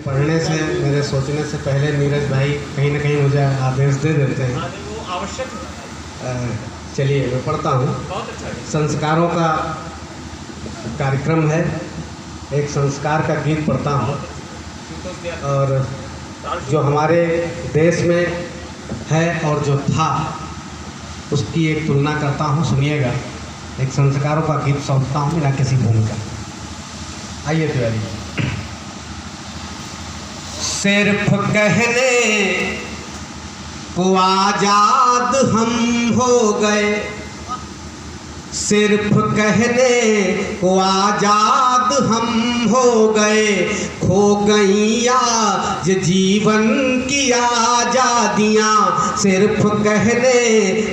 पढ़ने से, मेरे सोचने से पहले नीरज भाई कहीं ना कहीं मुझे आदेश दे देते हैं। वो आवश्यक। चलिए मैं पढ़ता हूँ। बहुत अच्छा। संस्कारों का कार्यक्रम है, एक संस्कार का गीत पढ़ता हूँ और जो हमारे देश में है और जो था उसकी एक तुलना करता हूँ, सुनिएगा। एक संस्कारों का गीत सौंपता हूँ बिना किसी भूमिका। आइए तिवारी। सिर्फ कहने को आजाद हम हो गए, सिर्फ कहने को आजाद हम हो गए, खो गई आज जीवन की आजादियाँ, सिर्फ कहने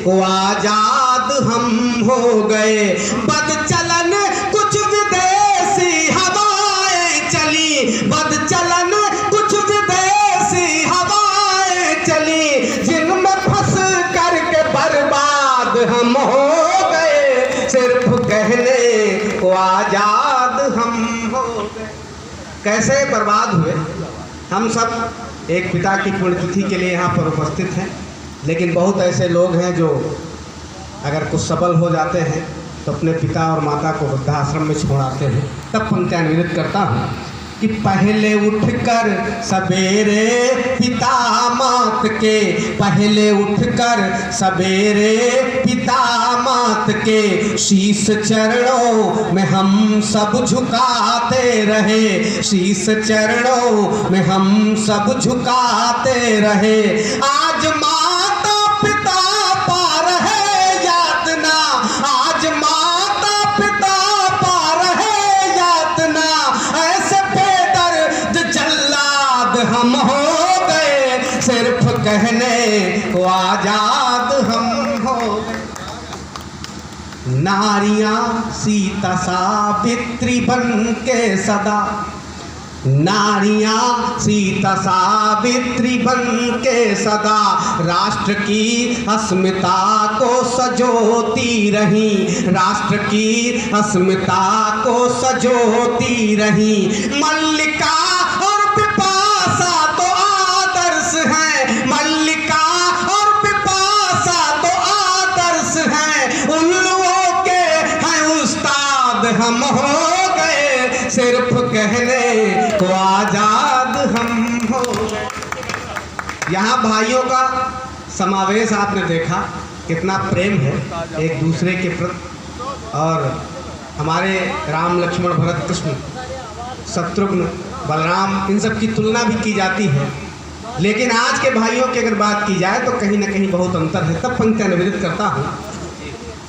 को आजाद हम हो गए। बदचलन कुछ विदेशी हवाएं चली, बदचलन कुछ विदेशी हवाएं चली, जिनमें फंस करके बर्बाद हम हो गए, सिर्फ कहने को आजाद हम हो गए। कैसे बर्बाद हुए? हम सब एक पिता की पुण्यतिथि के लिए यहाँ पर उपस्थित हैं, लेकिन बहुत ऐसे लोग हैं जो अगर कुछ सफल हो जाते हैं तो अपने पिता और माता को वृद्धाश्रम में छोड़ आते हैं। तब पंचान्वित करता हूँ कि पहले उठकर सवेरे पिता मात के, पहले उठकर सवेरे पिता मात के शीश चरणों में हम सब झुकाते रहे, शीश चरणों में हम सब झुकाते रहे। आज माता पिता पा रहे यातना, आज माता पिता पा रहे यातना, ऐसे हम हो गए, सिर्फ कहने को आजाद हम हो गए। नारियां सीता सावित्री बन के सदा, नारियां सीता सावित्री बन के सदा राष्ट्र की अस्मिता को सजोती रही, राष्ट्र की अस्मिता को सजोती रही। मल्लिका मल्लिका और पिपासा तो आदर्श हैं, उल्लुओं के हैं उस्ताद हम हो गए, सिर्फ कहने को आजाद हम हो गए। यहाँ भाइयों का समावेश आपने देखा, कितना प्रेम है एक दूसरे के प्रति। और हमारे राम लक्ष्मण भरत कृष्ण शत्रुघ्न बलराम इन सब की तुलना भी की जाती है, लेकिन आज के भाइयों की अगर बात की जाए तो कहीं ना कहीं बहुत अंतर है। तब पंक्तियां निवेदित करता हूँ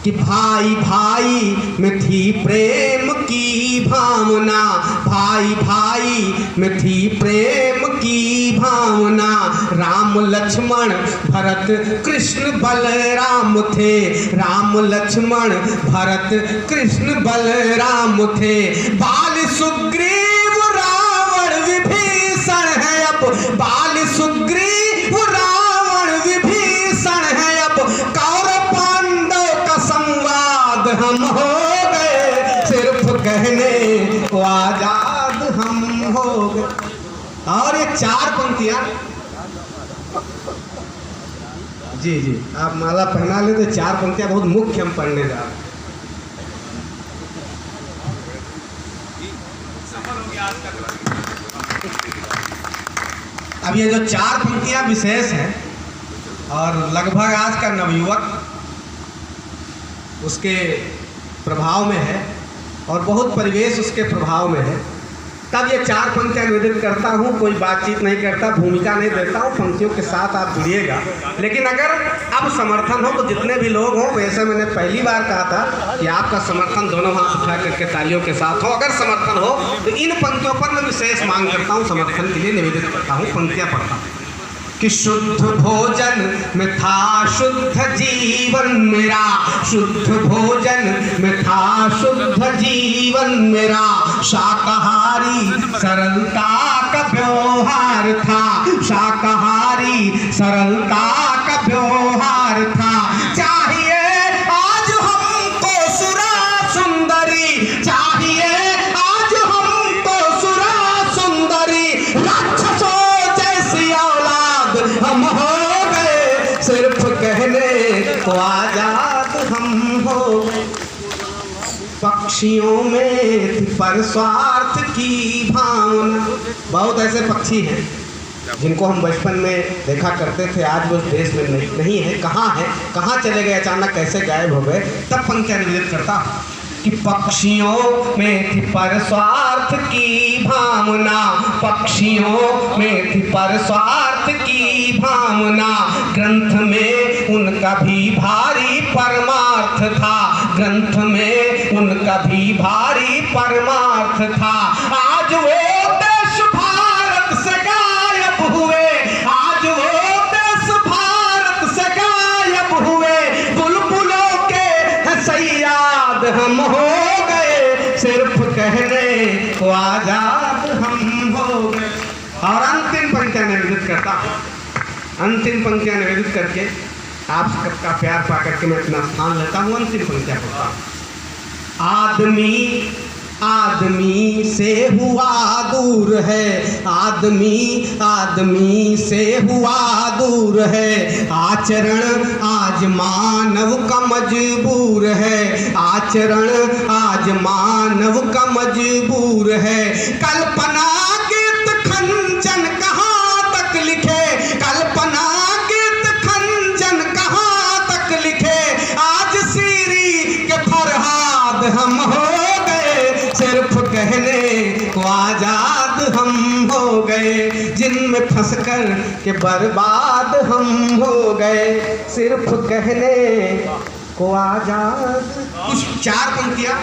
कि भाई भाई में थी प्रेम की भावना, भाई भाई में थी प्रेम की भावना, राम लक्ष्मण भरत कृष्ण बलराम थे, राम लक्ष्मण भरत कृष्ण बलराम थे। बाल सुग्रीव रावण विभीषण है अब, बाल सुग्रीव रावण विभीषण है अब, कौरव पांडव का संवाद हम हो गए, सिर्फ कहने को आजाद हम हो गए। और ये चार पंक्तियां, जी जी आप माला पहना ले तो चार पंक्तियां बहुत मुख्य हम पढ़ने जा रहे हैं। अब ये जो चार पंक्तियां विशेष हैं और लगभग आज का नवयुवक उसके प्रभाव में है और बहुत परिवेश उसके प्रभाव में है, तब ये चार पंक्तियां निवेदित करता हूँ। कोई बातचीत नहीं करता, भूमिका नहीं देता हूँ, पंक्तियों के साथ आप जुड़िएगा। लेकिन अगर अब समर्थन हो तो जितने भी लोग हों, वैसे मैंने पहली बार कहा था कि आपका समर्थन दोनों हाथ उठा करके तालियों के साथ हो। अगर समर्थन हो तो इन पंक्तियों पर मैं विशेष मांग करता हूँ, समर्थन के लिए निवेदित करता हूँ। पंक्तियाँ पढ़ता हूँ कि शुद्ध भोजन में था शुद्ध जीवन मेरा, शुद्ध भोजन में था शुद्ध जीवन मेरा, शाकाहारी सरलता का व्यवहार था, शाकाहारी सरलता का व्यवहार था। चाहिए आज हमको सुरा सुंदरी, चाहिए आज हमको सुरा सुंदरी, को आजाद हम हो गए। पक्षियों में थी पर स्वार्थ की भावना। बहुत ऐसे पक्षी हैं जिनको हम बचपन में देखा करते थे, आज वो देश में नहीं है। कहाँ है, कहाँ चले गए, अचानक कैसे गायब हो गए। तब पंक्तियाँ निवेदित करता कि पक्षियों में थी पर स्वार्थ की भावना, पक्षियों में थी पर स्वार्थ की भावना, ग्रंथ में उनका भी भारी परमार्थ था, ग्रंथ में उनका भी भारी परमार्थ था। आज वो देश भारत से गायब हुए, आज वो देश भारत से गायब हुए, बुलबुलों के सैयाद हम हो गए, सिर्फ कहने को आजाद हम हो गए। और अंतिम पंक्तियां निवेदित करता हूँ, अंतिम पंक्तियां निवेदित करके आप सबका प्यार पा करके मैं अपना स्थान लेता हूँ। अंतिम पंक्तियां पढ़ता हूँ। आदमी आदमी से हुआ दूर है, आदमी आदमी से हुआ दूर है, आचरण आज मानव का मजबूर है, आचरण आज मानव का मजबूर है। कल्पना गीत खंजन कहाँ तक लिखे, कल्पना गीत खंजन कहाँ तक लिखे, आज सीरी के फरहाद हम हो गए, सिर्फ कहने को आजाद हम हो गए, जिनमें फंसकर के बर्बाद हम हो गए, सिर्फ कहने को आजाद। कुछ चार पंक्तियां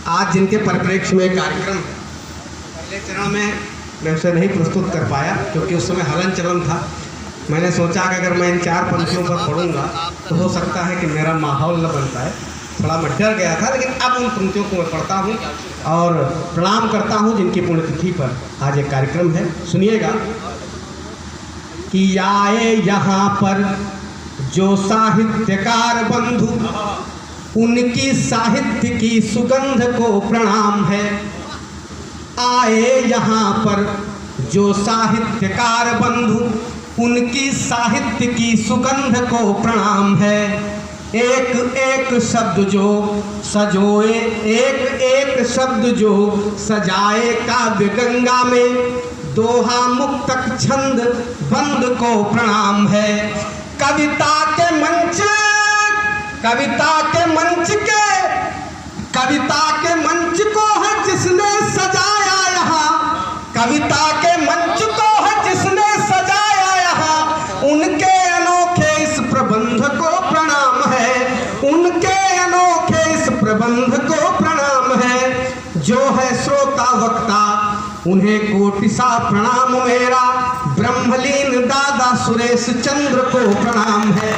आज जिनके परिप्रेक्ष्य में कार्यक्रम है। पहले चरण में मैं उसे नहीं प्रस्तुत कर पाया क्योंकि उस समय हलन चलन था। मैंने सोचा कि अगर मैं इन चार पंक्तियों पर पढ़ूंगा तो हो सकता है कि मेरा माहौल न बनता है, थोड़ा मैं डर गया था। लेकिन अब उन पंक्तियों को मैं पढ़ता हूँ और प्रणाम करता हूँ जिनकी पुण्यतिथि पर आज एक कार्यक्रम है। सुनिएगा कि आए यहाँ पर जो साहित्यकार बंधु, उनकी साहित्य की सुगंध को प्रणाम है। आए यहाँ पर जो साहित्यकार बंधु, उनकी साहित्य की सुगंध को प्रणाम है। एक एक शब्द जो सजोए, एक एक शब्द जो सजाए काव्य गंगा में, दोहा मुक्तक छंद बंद को प्रणाम है। कविता के मंच, कविता के मंच के, कविता के मंच को है जिसने सजाया यहाँ, कविता के मंच को है जिसने सजाया यहाँ, उनके अनोखे इस प्रबंध को प्रणाम है, उनके अनोखे इस प्रबंध को प्रणाम है। जो है श्रोता वक्ता उन्हें कोटि सा प्रणाम मेरा, ब्रह्मलीन दादा सुरेश चंद्र को प्रणाम है।